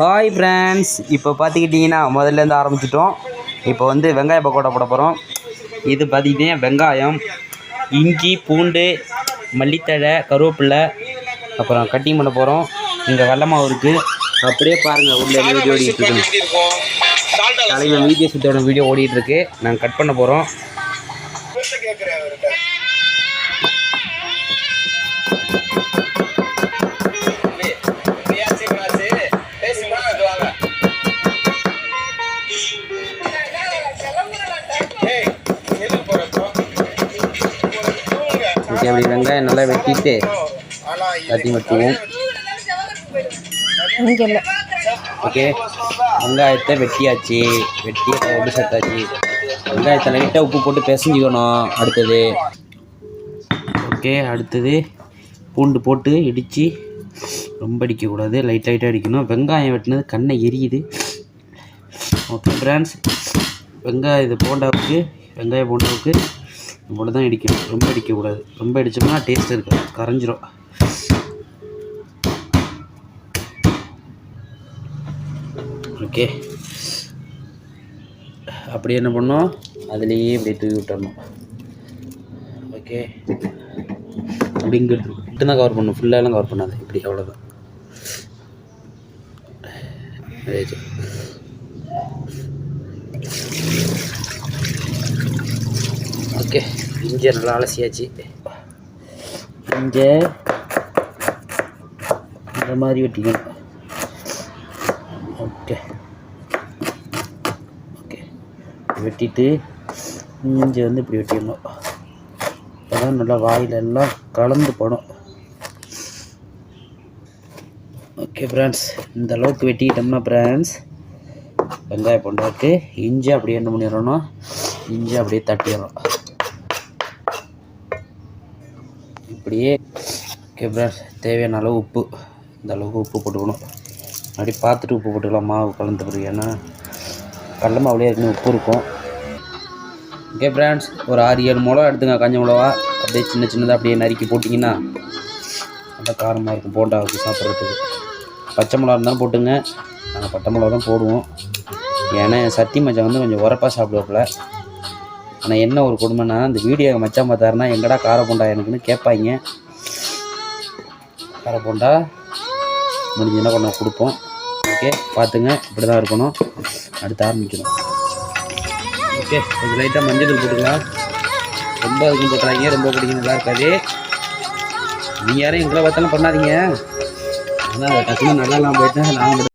Hi friends, இப்போ பார்த்துக்கிட்டிங்கன்னா முதல்லேருந்து ஆரம்பிச்சிட்டோம். இப்போ வந்து வெங்காய பக்கோடா போட போகிறோம். இது பார்த்துக்கிட்டிங்கன்னா வெங்காயம், இஞ்சி, பூண்டு, மல்லித்தழை, கருவேப்பிலை, அப்புறம் கட்டிங் பண்ண போகிறோம். இங்கே வெள்ளை மாவு இருக்குது. அப்படியே பாருங்கள், உள்ள வீடியோ ஓடிட்டுருக்கு. தலைவன் வீடியோ சுத்தோட வீடியோ ஓடிட்டுருக்கு. நாங்கள் கட் பண்ண போகிறோம். அப்படி வெங்காயம் நல்லா வெட்டிட்டு தட்டி வெட்டுவோம். ஓகே, வெங்காயத்தை வெட்டியாச்சு. வெட்டி உப்பு சேர்த்தாச்சு. வெங்காயத்தை லைட்டாக உப்பு போட்டு பிசைஞ்சிக்கணும். அடுத்தது அடுத்தது பூண்டு போட்டு இடித்து, ரொம்ப அடிக்கக்கூடாது, லைட்டாக அடிக்கணும். வெங்காயம் வெட்டினது கண்ணை எரியுது. ஓகே ஃப்ரெண்ட்ஸ், வெங்காயம் போண்டாவுக்கு இவ்வளோ தான் இடிக்கணும். ரொம்ப அடிக்கக்கூடாது. ரொம்ப அடித்தோம்னா டேஸ்ட் இருக்காது, கரைஞ்சிரும். ஓகே, அப்படி என்ன பண்ணோம், அதுலேயே இப்படி தூவி விட்டுறணும். ஓகே, அப்படிங்கிறது மட்டும் தான் கவர் பண்ணணும். ஃபுல்லாகலாம் கவர் பண்ணாது. இப்படி அவ்வளோதான். ஓகே, இஞ்சி நல்லா அலசியாச்சு. இஞ்சி இந்த மாதிரி வெட்டிக்கணும். ஓகே, வெட்டிட்டு இஞ்சி வந்து இப்படி வெட்டிடணும். அதான் நல்லா வாயில் எல்லாம் கலந்து போடும். ஓகே ஃப்ரெண்ட்ஸ், இந்த அளவுக்கு வெட்டிக்கிட்டோம்னா ஃப்ரெண்ட்ஸ், வெங்காய போண்டாக்கு இஞ்சி அப்படியே என்ன பண்ணிடணும், இஞ்சி அப்படியே தட்டிடணும் இப்படியே. ஓகே ஃப்ரெண்ட்ஸ், தேவையான அளவு உப்பு, இந்த அளவுக்கு உப்பு போட்டுக்கணும். அப்படி பார்த்துட்டு உப்பு போட்டுக்கலாம், மாவு கலந்து பிறகு. ஏன்னா கடலை மாவுலேயே இருக்குன்னு உப்பு இருக்கும். ஓகே ஃப்ரெண்ட்ஸ், ஒரு 6-7 மிளகா எடுத்துங்க, காஞ்ச மிளகா. அப்படியே சின்னதாக அப்படியே நறுக்கி போட்டிங்கன்னா நல்லா காரமாக இருக்கும் போண்டாவுக்கு சாப்பிட்றதுக்கு. பச்சை மிளகா இருந்தாலும் போட்டுங்க. நாங்கள் பட்டை மிளகா தான் போடுவோம். ஏன்னா சத்தி மச்சான் வந்து கொஞ்சம் உரப்பாக சாப்பிடுவாப்புல. ஆனால் என்ன ஒரு கொடுமைன்னா, இந்த வீடியோ மச்சான் பார்த்தாருன்னா எங்கடா கார போண்டா எனக்குன்னு கேட்பாங்க. கார போண்டா முடிஞ்சுன்னா கொஞ்சம் கொடுப்போம். ஓகே, பார்த்துங்க, இப்படி தான் இருக்கணும். அடுத்து ஆரம்பிக்கணும். ஓகே, கொஞ்சம் லைட்டாக மஞ்சள் போட்டுக்கலாம். ரொம்ப அதுக்கும் போட்டுறாங்க, ரொம்ப பிடிக்கும், நல்லா இருக்காது. நீங்கள் யாரும் எங்களை பார்த்தாலும் பண்ணாதீங்க. ஆனால் டக்குன்னு நல்லாலாம் போயிட்டேன். நான்